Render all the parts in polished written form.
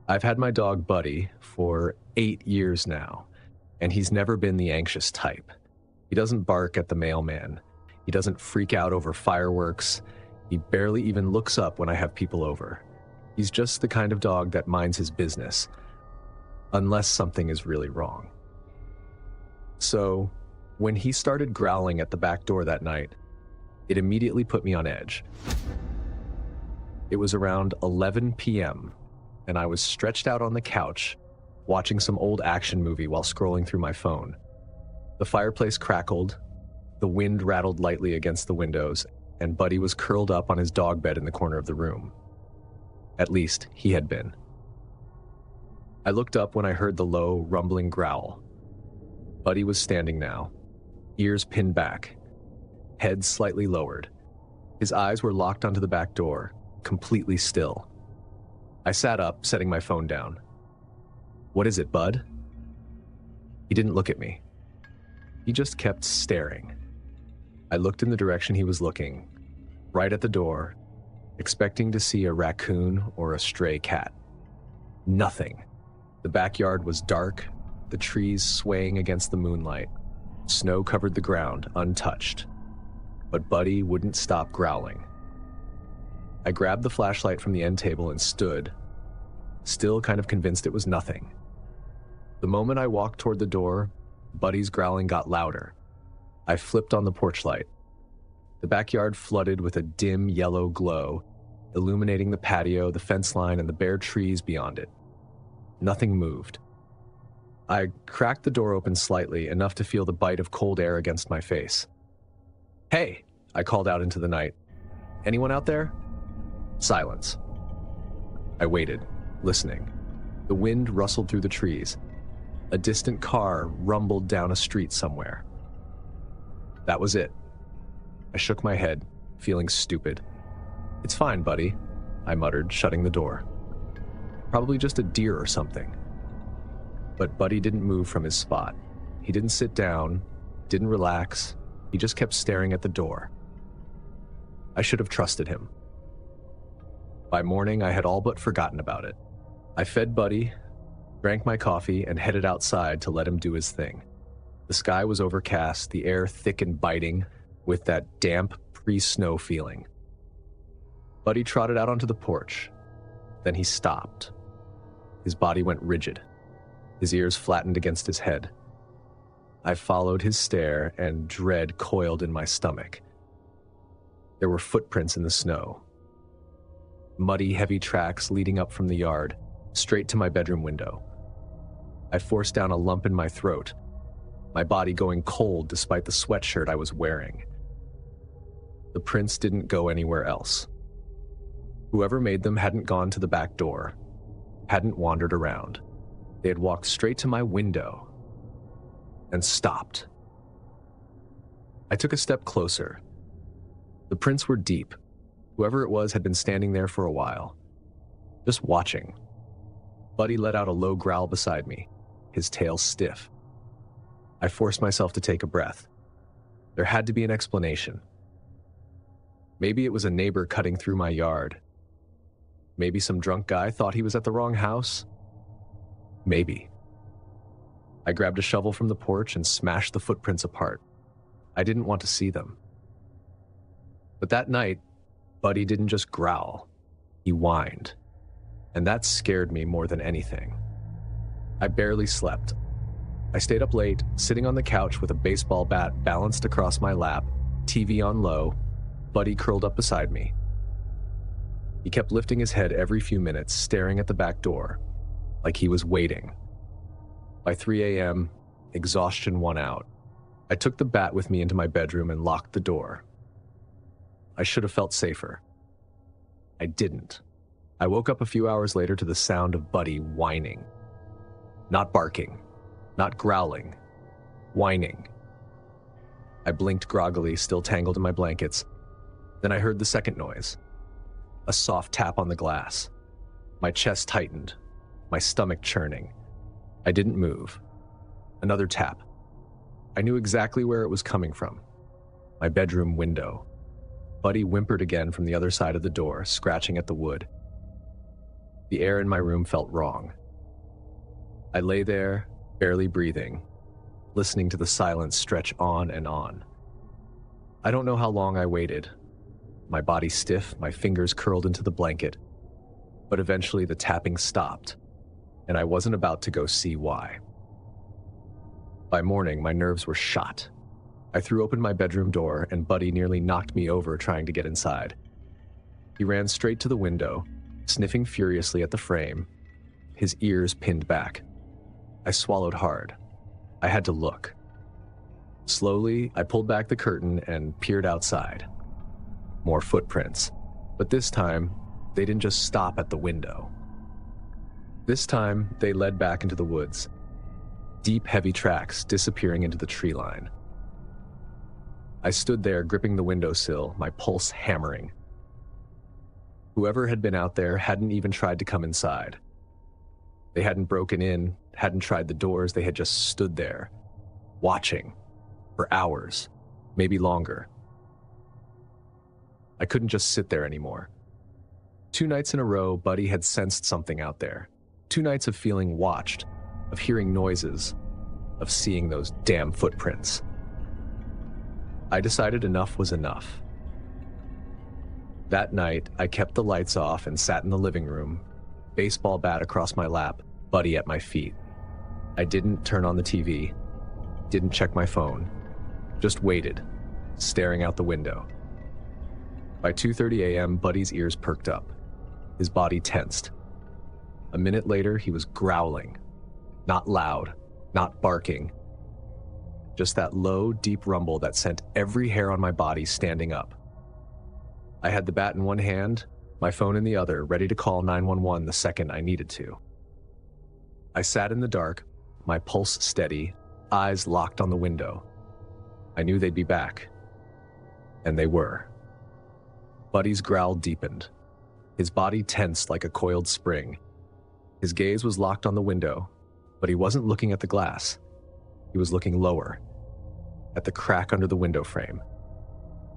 I've had my dog Buddy for 8 years now, and he's never been the anxious type. He doesn't bark at the mailman. He doesn't freak out over fireworks. He barely even looks up when I have people over. He's just the kind of dog that minds his business, unless something is really wrong. So, when he started growling at the back door that night, it immediately put me on edge. It was around 11 p.m., and I was stretched out on the couch, watching some old action movie while scrolling through my phone. The fireplace crackled, the wind rattled lightly against the windows, and Buddy was curled up on his dog bed in the corner of the room. At least, he had been. I looked up when I heard the low, rumbling growl. Buddy was standing now, ears pinned back, head slightly lowered. His eyes were locked onto the back door, completely still. I sat up, setting my phone down. "What is it, Bud?" He didn't look at me. He just kept staring. I looked in the direction he was looking, right at the door, expecting to see a raccoon or a stray cat. Nothing. The backyard was dark, the trees swaying against the moonlight. Snow covered the ground, untouched. But Buddy wouldn't stop growling. I grabbed the flashlight from the end table and stood, still kind of convinced it was nothing. The moment I walked toward the door, Buddy's growling got louder. I flipped on the porch light. The backyard flooded with a dim yellow glow, illuminating the patio, the fence line, and the bare trees beyond it. Nothing moved. I cracked the door open slightly, enough to feel the bite of cold air against my face. "Hey," I called out into the night. "Anyone out there?" Silence. I waited, listening. The wind rustled through the trees. A distant car rumbled down a street somewhere. That was it. I shook my head, feeling stupid. "It's fine, Buddy," I muttered, shutting the door. "Probably just a deer or something." But Buddy didn't move from his spot. He didn't sit down, didn't relax. He just kept staring at the door. I should have trusted him. By morning, I had all but forgotten about it. I fed Buddy, drank my coffee, and headed outside to let him do his thing. The sky was overcast, the air thick and biting, with that damp, pre-snow feeling. Buddy trotted out onto the porch. Then he stopped. His body went rigid. His ears flattened against his head. I followed his stare, and dread coiled in my stomach. There were footprints in the snow. Muddy, heavy tracks leading up from the yard, straight to my bedroom window. I forced down a lump in my throat, my body going cold despite the sweatshirt I was wearing. The prints didn't go anywhere else. Whoever made them hadn't gone to the back door, hadn't wandered around. They had walked straight to my window and stopped. I took a step closer. The prints were deep. Whoever it was had been standing there for a while, just watching. Buddy let out a low growl beside me, his tail stiff. I forced myself to take a breath. There had to be an explanation. Maybe it was a neighbor cutting through my yard. Maybe some drunk guy thought he was at the wrong house. Maybe. I grabbed a shovel from the porch and smashed the footprints apart. I didn't want to see them. But that night, Buddy didn't just growl. He whined. And that scared me more than anything. I barely slept. I stayed up late, sitting on the couch with a baseball bat balanced across my lap, TV on low, Buddy curled up beside me. He kept lifting his head every few minutes, staring at the back door, like he was waiting. By 3 a.m., exhaustion won out. I took the bat with me into my bedroom and locked the door. I should have felt safer. I didn't. I woke up a few hours later to the sound of Buddy whining. Not barking, not growling, whining. I blinked groggily, still tangled in my blankets. Then I heard the second noise. A soft tap on the glass. My chest tightened, my stomach churning. I didn't move. Another tap. I knew exactly where it was coming from. My bedroom window. Buddy whimpered again from the other side of the door, scratching at the wood. The air in my room felt wrong. I lay there, barely breathing, listening to the silence stretch on and on. I don't know how long I waited, my body stiff, my fingers curled into the blanket, but eventually the tapping stopped, and I wasn't about to go see why. By morning, my nerves were shot. I threw open my bedroom door, and Buddy nearly knocked me over trying to get inside. He ran straight to the window, sniffing furiously at the frame, his ears pinned back. I swallowed hard. I had to look. Slowly, I pulled back the curtain and peered outside. More footprints, but this time, they didn't just stop at the window. This time, they led back into the woods. Deep, heavy tracks disappearing into the tree line. I stood there gripping the windowsill, my pulse hammering. Whoever had been out there hadn't even tried to come inside. They hadn't broken in, hadn't tried the doors, they had just stood there, watching, for hours, maybe longer. I couldn't just sit there anymore. 2 nights in a row, Buddy had sensed something out there. 2 nights of feeling watched, of hearing noises, of seeing those damn footprints. I decided enough was enough. That night, I kept the lights off and sat in the living room, baseball bat across my lap, Buddy at my feet. I didn't turn on the TV, didn't check my phone, just waited, staring out the window. By 2:30 a.m., Buddy's ears perked up. His body tensed. A minute later, he was growling. Not loud, not barking. Just that low, deep rumble that sent every hair on my body standing up. I had the bat in one hand, my phone in the other, ready to call 911 the second I needed to. I sat in the dark, my pulse steady, eyes locked on the window. I knew they'd be back. And they were. Buddy's growl deepened. His body tensed like a coiled spring. His gaze was locked on the window, but he wasn't looking at the glass. He was looking lower, at the crack under the window frame,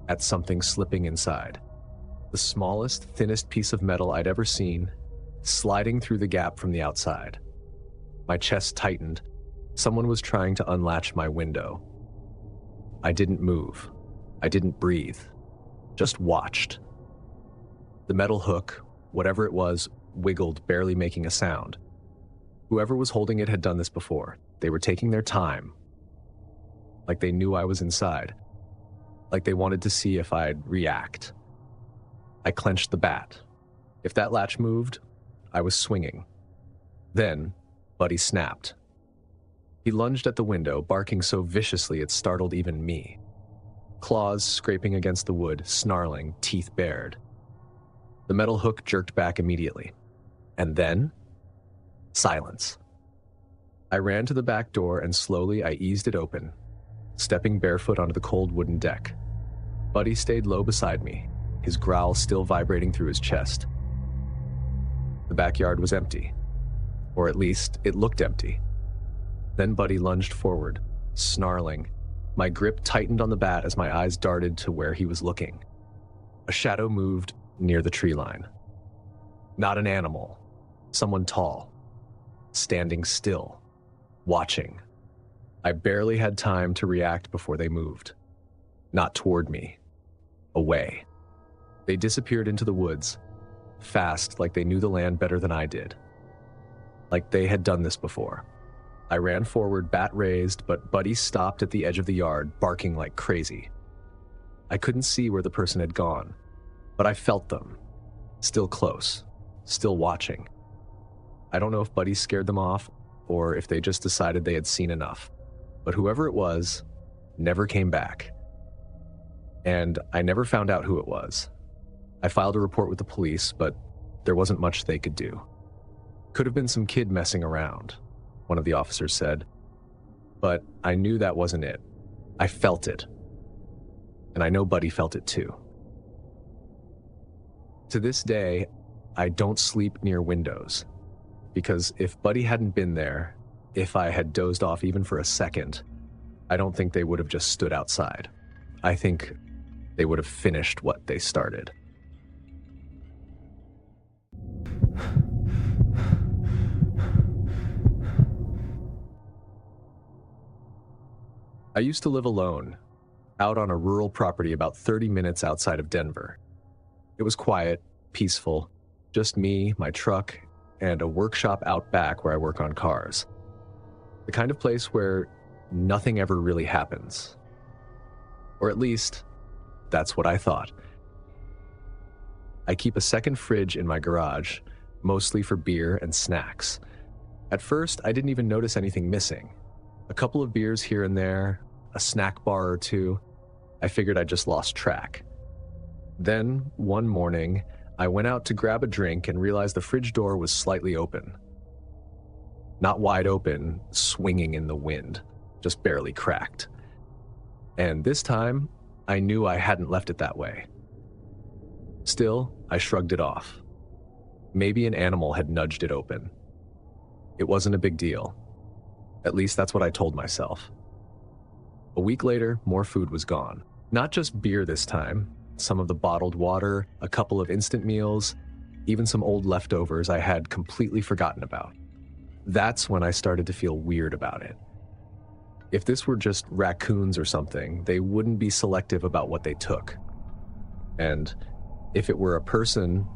at something slipping inside. The smallest, thinnest piece of metal I'd ever seen, sliding through the gap from the outside. My chest tightened. Someone was trying to unlatch my window. I didn't move. I didn't breathe. Just watched. The metal hook, whatever it was, wiggled, barely making a sound. Whoever was holding it had done this before. They were taking their time. Like they knew I was inside. Like they wanted to see if I'd react. I clenched the bat. If that latch moved, I was swinging. Then, Buddy snapped. He lunged at the window, barking so viciously it startled even me. Claws scraping against the wood, snarling, teeth bared. The metal hook jerked back immediately. And then, silence. I ran to the back door and slowly I eased it open, stepping barefoot onto the cold wooden deck. Buddy stayed low beside me, his growl still vibrating through his chest. The backyard was empty, or at least it looked empty. Then Buddy lunged forward, snarling. My grip tightened on the bat as my eyes darted to where he was looking. A shadow moved near the tree line. Not an animal, someone tall, standing still, watching. I barely had time to react before they moved. Not toward me, away. They disappeared into the woods, fast like they knew the land better than I did. Like they had done this before. I ran forward, bat raised, but Buddy stopped at the edge of the yard, barking like crazy. I couldn't see where the person had gone, but I felt them, still close, still watching. I don't know if Buddy scared them off or if they just decided they had seen enough, but whoever it was never came back. And I never found out who it was. I filed a report with the police, but there wasn't much they could do. Could have been some kid messing around, one of the officers said. But I knew that wasn't it. I felt it. And I know Buddy felt it too. To this day, I don't sleep near windows. Because if Buddy hadn't been there, if I had dozed off even for a second, I don't think they would have just stood outside. I think they would have finished what they started. I used to live alone, out on a rural property about 30 minutes outside of Denver. It was quiet, peaceful, just me, my truck, and a workshop out back where I work on cars. The kind of place where nothing ever really happens. Or at least, that's what I thought. I keep a second fridge in my garage, mostly for beer and snacks. At first, I didn't even notice anything missing. A couple of beers here and there, a snack bar or two. I figured I just lost track. Then, one morning, I went out to grab a drink and realized the fridge door was slightly open. Not wide open, swinging in the wind, just barely cracked. And this time, I knew I hadn't left it that way. Still, I shrugged it off. Maybe an animal had nudged it open. It wasn't a big deal. At least that's what I told myself. A week later, more food was gone. Not just beer this time, some of the bottled water, a couple of instant meals, even some old leftovers I had completely forgotten about. That's when I started to feel weird about it. If this were just raccoons or something, they wouldn't be selective about what they took. And if it were a person,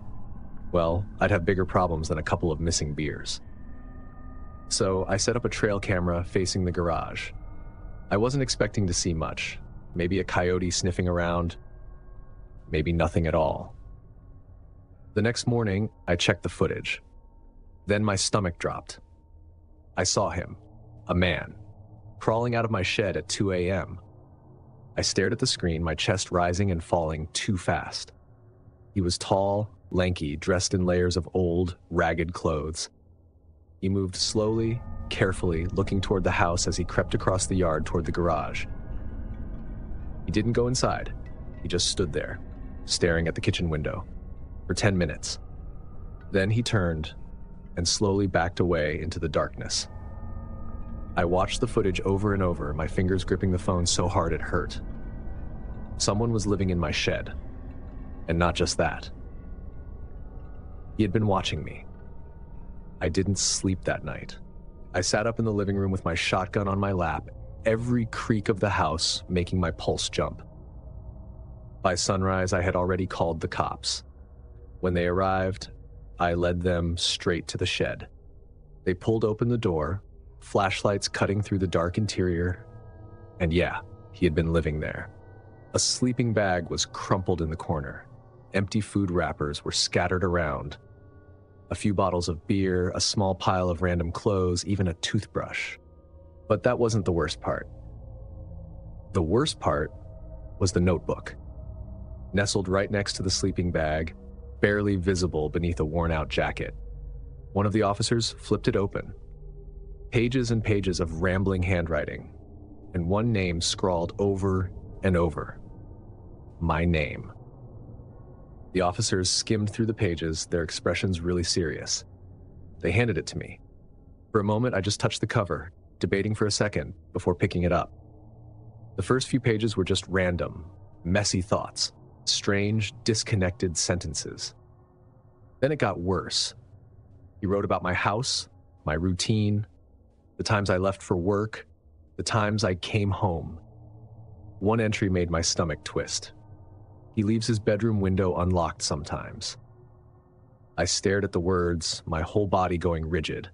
well, I'd have bigger problems than a couple of missing beers. So I set up a trail camera facing the garage. I wasn't expecting to see much. Maybe a coyote sniffing around, maybe nothing at all. The next morning, I checked the footage. Then my stomach dropped. I saw him, a man, crawling out of my shed at 2 a.m. I stared at the screen, my chest rising and falling too fast. He was tall, lanky, dressed in layers of old, ragged clothes. He moved slowly, carefully, looking toward the house as he crept across the yard toward the garage. He didn't go inside. He just stood there, staring at the kitchen window, for 10 minutes. Then he turned and slowly backed away into the darkness. I watched the footage over and over, my fingers gripping the phone so hard it hurt. Someone was living in my shed. And not just that. He had been watching me. I didn't sleep that night. I sat up in the living room with my shotgun on my lap, every creak of the house making my pulse jump. By sunrise, I had already called the cops. When they arrived, I led them straight to the shed. They pulled open the door, flashlights cutting through the dark interior, and yeah, he had been living there. A sleeping bag was crumpled in the corner. Empty food wrappers were scattered around. A few bottles of beer, a small pile of random clothes, even a toothbrush. But that wasn't the worst part. The worst part was the notebook. Nestled right next to the sleeping bag, barely visible beneath a worn-out jacket. One of the officers flipped it open. Pages and pages of rambling handwriting, and one name scrawled over and over. My name. The officers skimmed through the pages, their expressions really serious. They handed it to me. For a moment, I just touched the cover, debating for a second before picking it up. The first few pages were just random, messy thoughts, strange, disconnected sentences. Then it got worse. He wrote about my house, my routine, the times I left for work, the times I came home. One entry made my stomach twist. He leaves his bedroom window unlocked sometimes. I stared at the words, my whole body going rigid.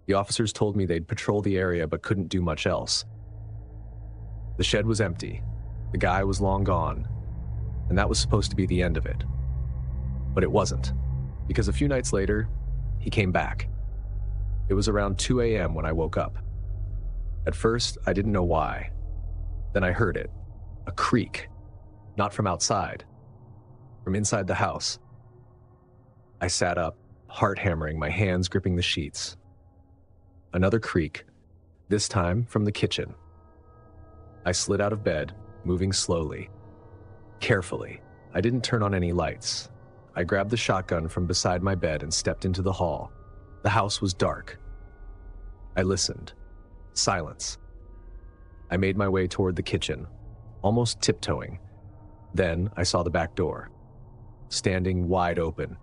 The officers told me they'd patrol the area but couldn't do much else. The shed was empty. The guy was long gone, and that was supposed to be the end of it. But it wasn't, because a few nights later, he came back. It was around 2 a.m. when I woke up. At first, I didn't know why. Then I heard it, a creak. Not from outside, from inside the house. I sat up, heart hammering, my hands gripping the sheets. Another creak, this time from the kitchen. I slid out of bed, moving slowly, carefully. I didn't turn on any lights. I grabbed the shotgun from beside my bed and stepped into the hall. The house was dark. I listened. Silence. I made my way toward the kitchen, almost tiptoeing. Then I saw the back door, standing wide open.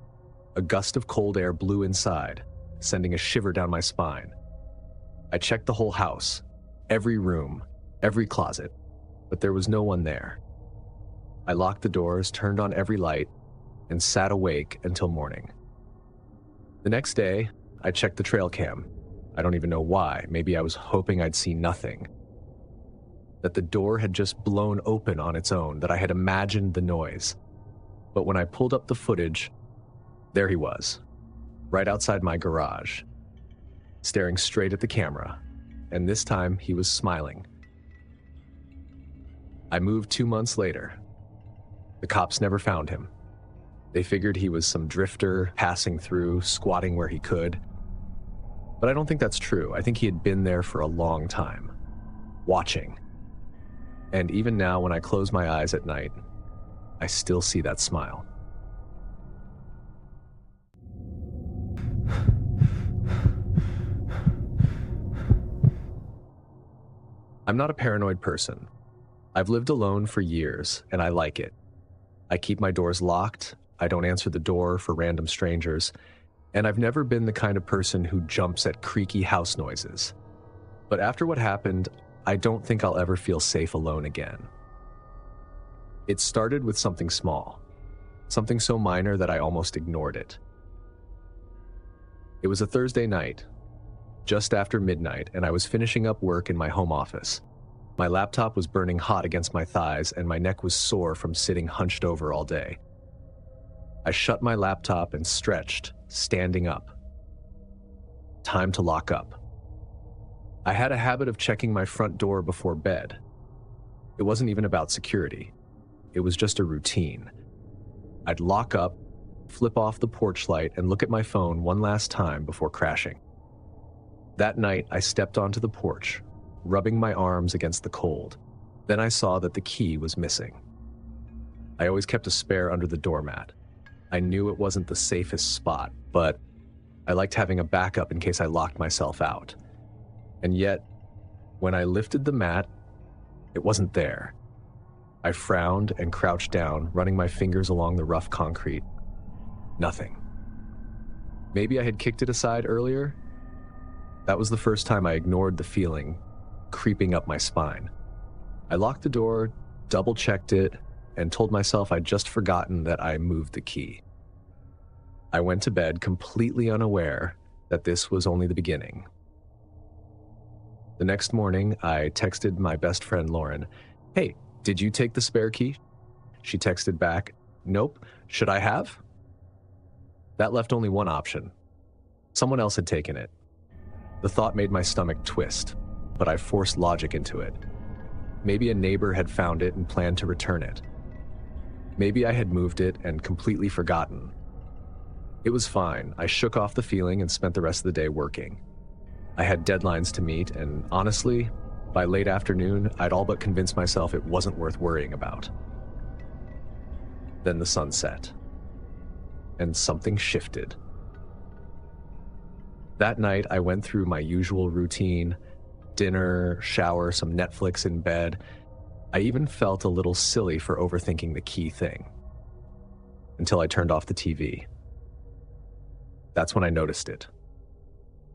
A gust of cold air blew inside, sending a shiver down my spine. I checked the whole house. every room, every closet, but there was no one there. I locked the doors, turned on every light, and sat awake until morning. The next day, I checked the trail cam. I don't even know why. Maybe I was hoping I'd see nothing. That the door had just blown open on its own, that I had imagined the noise. But when I pulled up the footage, there he was, right outside my garage, staring straight at the camera, and this time he was smiling. I moved 2 months later. The cops never found him. They figured he was some drifter passing through, squatting where he could. But I don't think that's true. I think he had been there for a long time, watching. And even now, when I close my eyes at night, I still see that smile. I'm not a paranoid person. I've lived alone for years, and I like it. I keep my doors locked, I don't answer the door for random strangers, and I've never been the kind of person who jumps at creaky house noises. But after what happened, I don't think I'll ever feel safe alone again. It started with something small, something so minor that I almost ignored it. It was a Thursday night, just after midnight, and I was finishing up work in my home office. My laptop was burning hot against my thighs, and my neck was sore from sitting hunched over all day. I shut my laptop and stretched, standing up. Time to lock up. I had a habit of checking my front door before bed. It wasn't even about security. It was just a routine. I'd lock up, flip off the porch light, and look at my phone one last time before crashing. That night, I stepped onto the porch, rubbing my arms against the cold. Then I saw that the key was missing. I always kept a spare under the doormat. I knew it wasn't the safest spot, but I liked having a backup in case I locked myself out. And yet, when I lifted the mat, it wasn't there. I frowned and crouched down, running my fingers along the rough concrete. Nothing. Maybe I had kicked it aside earlier. That was the first time I ignored the feeling creeping up my spine. I locked the door, double-checked it, and told myself I'd just forgotten that I moved the key. I went to bed completely unaware that this was only the beginning. The next morning, I texted my best friend Lauren, "Hey, did you take the spare key?" She texted back, "Nope, should I have?" That left only one option. Someone else had taken it. The thought made my stomach twist, but I forced logic into it. Maybe a neighbor had found it and planned to return it. Maybe I had moved it and completely forgotten. It was fine. I shook off the feeling and spent the rest of the day working. I had deadlines to meet, and honestly, by late afternoon, I'd all but convinced myself it wasn't worth worrying about. Then the sun set, and something shifted. That night, I went through my usual routine: dinner, shower, some Netflix in bed. I even felt a little silly for overthinking the key thing. Until I turned off the TV. That's when I noticed it.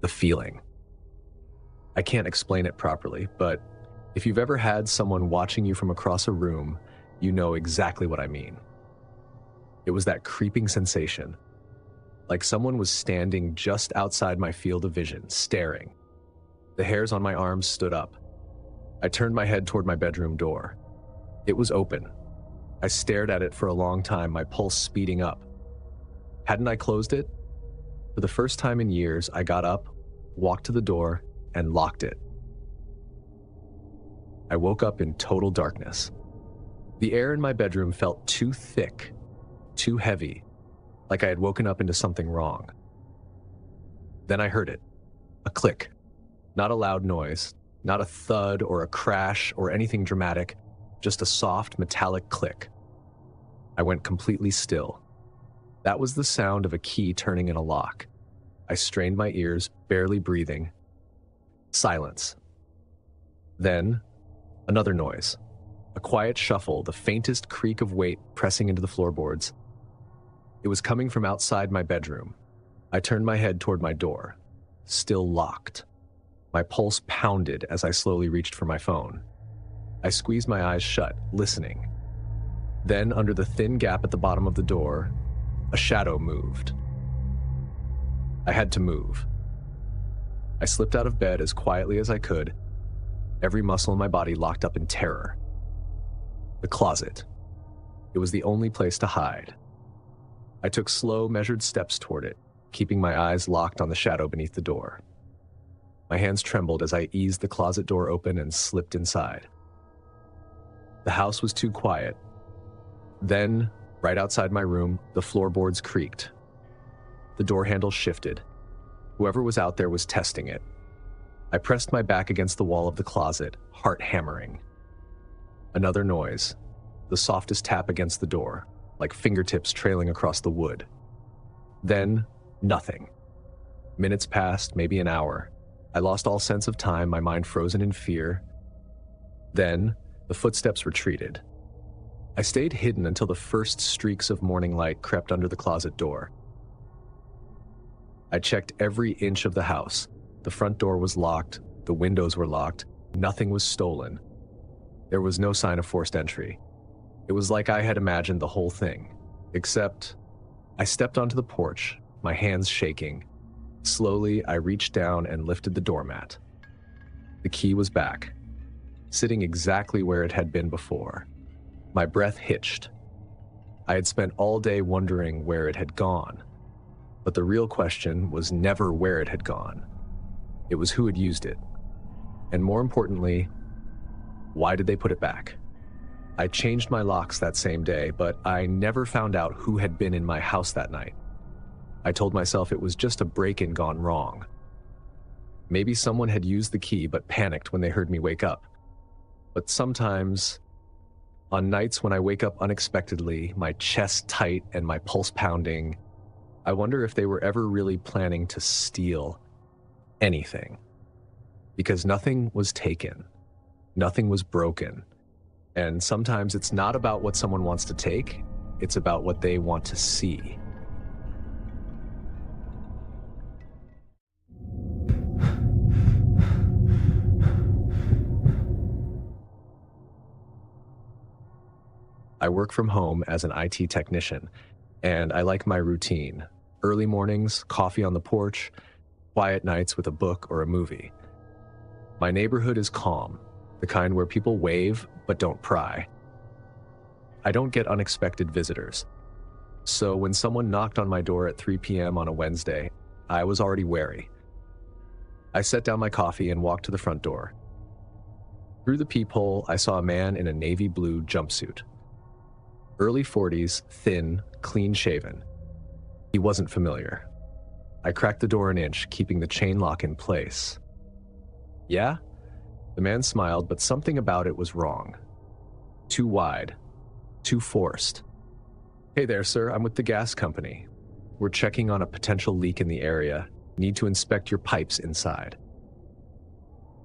The feeling. I can't explain it properly, but if you've ever had someone watching you from across a room, you know exactly what I mean. It was that creeping sensation, like someone was standing just outside my field of vision, staring. The hairs on my arms stood up. I turned my head toward my bedroom door. It was open. I stared at it for a long time, my pulse speeding up. Hadn't I closed it? For the first time in years, I got up, walked to the door, and locked it. I woke up in total darkness. The air in my bedroom felt too thick, too heavy, like I had woken up into something wrong. Then I heard it. A click. Not a loud noise, not a thud or a crash or anything dramatic, just a soft metallic click. I went completely still. That was the sound of a key turning in a lock. I strained my ears, barely breathing. Silence. Then, another noise. A quiet shuffle, the faintest creak of weight pressing into the floorboards. It was coming from outside my bedroom. I turned my head toward my door. Still locked. My pulse pounded as I slowly reached for my phone. I squeezed my eyes shut, listening. Then, under the thin gap at the bottom of the door, a shadow moved. I had to move. I slipped out of bed as quietly as I could, every muscle in my body locked up in terror. The closet. It was the only place to hide. I took slow, measured steps toward it, keeping my eyes locked on the shadow beneath the door. My hands trembled as I eased the closet door open and slipped inside. The house was too quiet. Then, right outside my room, the floorboards creaked. The door handle shifted. Whoever was out there was testing it. I pressed my back against the wall of the closet, heart hammering. Another noise, the softest tap against the door, like fingertips trailing across the wood. Then, nothing. Minutes passed, maybe an hour. I lost all sense of time, my mind frozen in fear. Then, the footsteps retreated. I stayed hidden until the first streaks of morning light crept under the closet door. I checked every inch of the house. The front door was locked, the windows were locked, nothing was stolen. There was no sign of forced entry. It was like I had imagined the whole thing, except I stepped onto the porch, my hands shaking. Slowly, I reached down and lifted the doormat. The key was back, sitting exactly where it had been before. My breath hitched. I had spent all day wondering where it had gone. But the real question was never where it had gone. It was who had used it. And more importantly, why did they put it back? I changed my locks that same day, but I never found out who had been in my house that night. I told myself it was just a break-in gone wrong. Maybe someone had used the key but panicked when they heard me wake up. But sometimes, on nights when I wake up unexpectedly, my chest tight and my pulse pounding, I wonder if they were ever really planning to steal anything. Because nothing was taken, nothing was broken. And sometimes it's not about what someone wants to take, it's about what they want to see. I work from home as an IT technician, and I like my routine. Early mornings, coffee on the porch, quiet nights with a book or a movie. My neighborhood is calm, the kind where people wave but don't pry. I don't get unexpected visitors. So when someone knocked on my door at 3 p.m. on a Wednesday, I was already wary. I set down my coffee and walked to the front door. Through the peephole, I saw a man in a navy blue jumpsuit. Early 40s, thin, clean-shaven. He wasn't familiar. I cracked the door an inch, keeping the chain lock in place. Yeah? The man smiled, but something about it was wrong. Too wide. Too forced. Hey there, sir. I'm with the gas company. We're checking on a potential leak in the area. Need to inspect your pipes inside.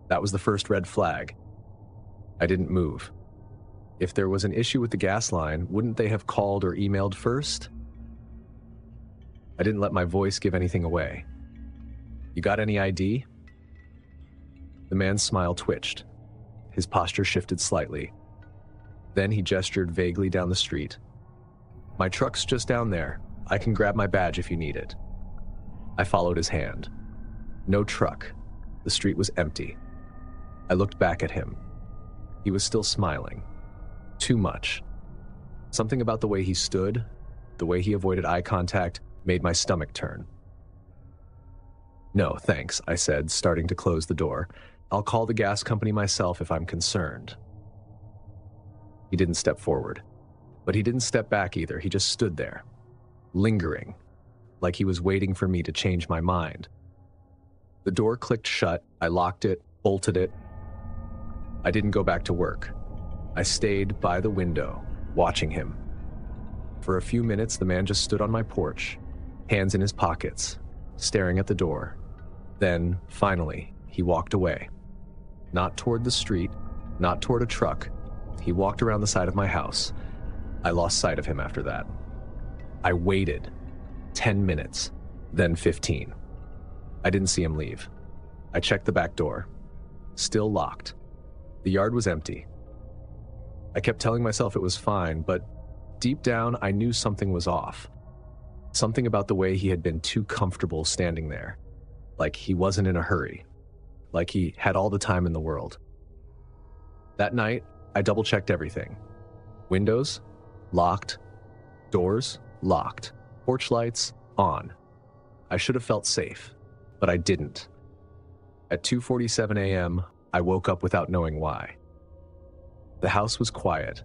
That was the first red flag. I didn't move. If there was an issue with the gas line, wouldn't they have called or emailed first? I didn't let my voice give anything away. You got any ID? The man's smile twitched. His posture shifted slightly. Then he gestured vaguely down the street. My truck's just down there. I can grab my badge if you need it. I followed his hand. No truck. The street was empty. I looked back at him. He was still smiling. Too much. Something about the way he stood, the way he avoided eye contact, made my stomach turn. No, thanks, I said, starting to close the door. I'll call the gas company myself if I'm concerned. He didn't step forward, but he didn't step back either. He just stood there, lingering, like he was waiting for me to change my mind. The door clicked shut. I locked it, bolted it. I didn't go back to work. I stayed by the window, watching him. For a few minutes, the man just stood on my porch, hands in his pockets, staring at the door. Then, finally, he walked away. Not toward the street, not toward a truck. He walked around the side of my house. I lost sight of him after that. I waited 10 minutes, then 15. I didn't see him leave. I checked the back door. Still locked. The yard was empty. I kept telling myself it was fine, but deep down I knew something was off. Something about the way he had been too comfortable standing there. Like he wasn't in a hurry. Like he had all the time in the world. That night, I double-checked everything. Windows, locked. Doors, locked. Porch lights, on. I should have felt safe, but I didn't. At 2:47 a.m., I woke up without knowing why. The house was quiet,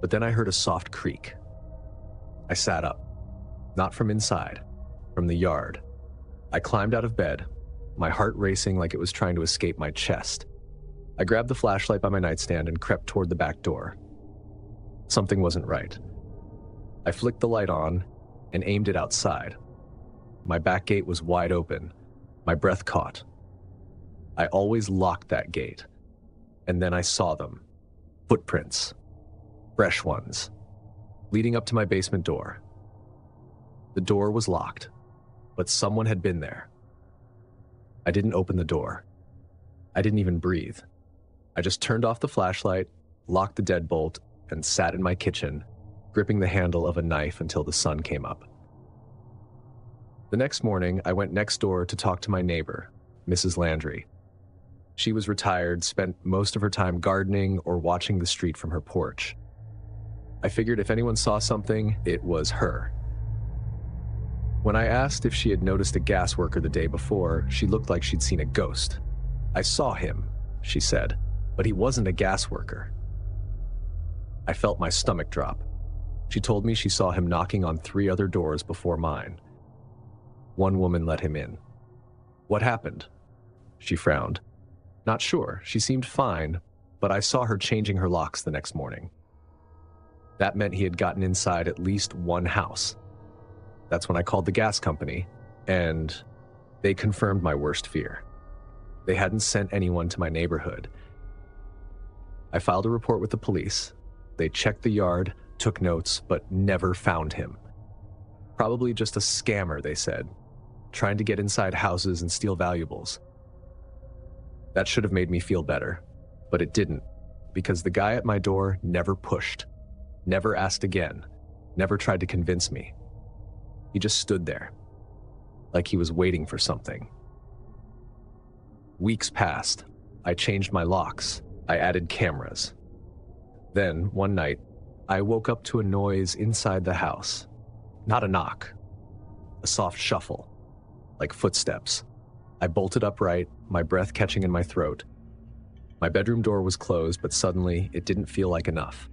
but then I heard a soft creak. I sat up. Not from inside, from the yard. I climbed out of bed, my heart racing like it was trying to escape my chest. I grabbed the flashlight by my nightstand and crept toward the back door. Something wasn't right. I flicked the light on and aimed it outside. My back gate was wide open. My breath caught. I always locked that gate. And then I saw them. Footprints. Fresh ones. Leading up to my basement door. The door was locked, but someone had been there. I didn't open the door. I didn't even breathe. I just turned off the flashlight, locked the deadbolt, and sat in my kitchen, gripping the handle of a knife until the sun came up. The next morning, I went next door to talk to my neighbor, Mrs. Landry. She was retired, spent most of her time gardening or watching the street from her porch. I figured if anyone saw something, it was her. When I asked if she had noticed a gas worker the day before, she looked like she'd seen a ghost. "I saw him," she said, "but he wasn't a gas worker." I felt my stomach drop. She told me she saw him knocking on 3 other doors before mine. One woman let him in. "What happened?" She frowned. "Not sure. She seemed fine, but I saw her changing her locks the next morning." That meant he had gotten inside at least one house. That's when I called the gas company, and they confirmed my worst fear. They hadn't sent anyone to my neighborhood. I filed a report with the police. They checked the yard, took notes, but never found him. Probably just a scammer, they said, trying to get inside houses and steal valuables. That should have made me feel better, but it didn't, because the guy at my door never pushed, never asked again, never tried to convince me. He just stood there, like he was waiting for something. Weeks passed. I changed my locks. I added cameras. Then, one night, I woke up to a noise inside the house. Not a knock. A soft shuffle, like footsteps. I bolted upright, my breath catching in my throat. My bedroom door was closed, but suddenly it didn't feel like enough.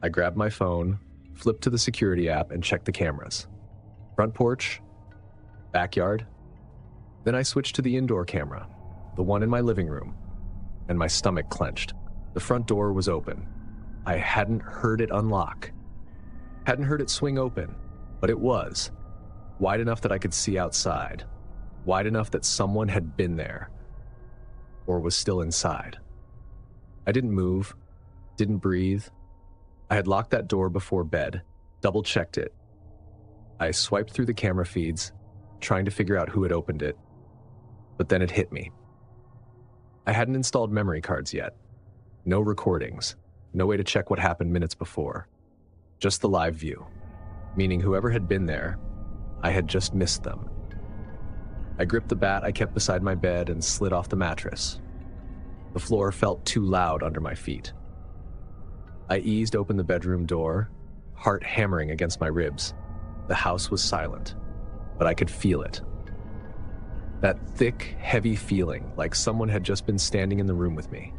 I grabbed my phone, flipped to the security app, and checked the cameras. Front porch, backyard. Then I switched to the indoor camera, the one in my living room, and my stomach clenched. The front door was open. I hadn't heard it unlock. Hadn't heard it swing open, but it was. Wide enough that I could see outside. Wide enough that someone had been there, or was still inside. I didn't move, didn't breathe. I had locked that door before bed, double-checked it. I swiped through the camera feeds, trying to figure out who had opened it, but then it hit me. I hadn't installed memory cards yet. No recordings, no way to check what happened minutes before. Just the live view, meaning whoever had been there, I had just missed them. I gripped the bat I kept beside my bed and slid off the mattress. The floor felt too loud under my feet. I eased open the bedroom door, heart hammering against my ribs. The house was silent, but I could feel it. That thick, heavy feeling, like someone had just been standing in the room with me.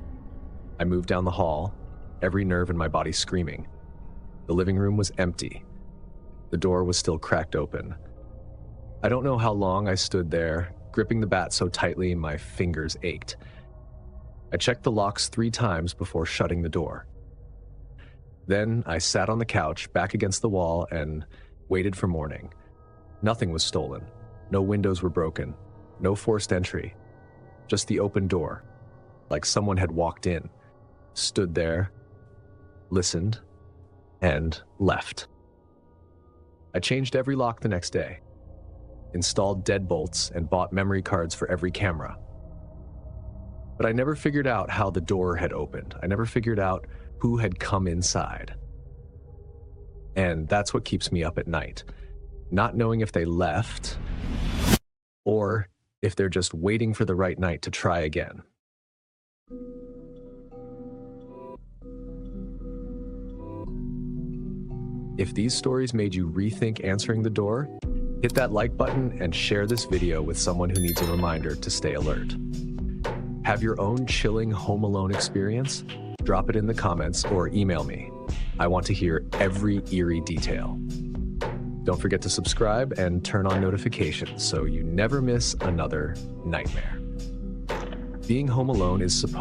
I moved down the hall, every nerve in my body screaming. The living room was empty. The door was still cracked open. I don't know how long I stood there, gripping the bat so tightly my fingers ached. I checked the locks 3 times before shutting the door. Then I sat on the couch, back against the wall, and waited for morning. Nothing was stolen. No windows were broken. No forced entry. Just the open door, like someone had walked in, stood there, listened, and left. I changed every lock the next day, installed deadbolts, and bought memory cards for every camera. But I never figured out how the door had opened. I never figured out who had come inside. And that's what keeps me up at night, not knowing if they left or if they're just waiting for the right night to try again. If these stories made you rethink answering the door, hit that like button and share this video with someone who needs a reminder to stay alert. Have your own chilling Home Alone experience? Drop it in the comments or email me. I want to hear every eerie detail. Don't forget to subscribe and turn on notifications so you never miss another nightmare. Being home alone is supposed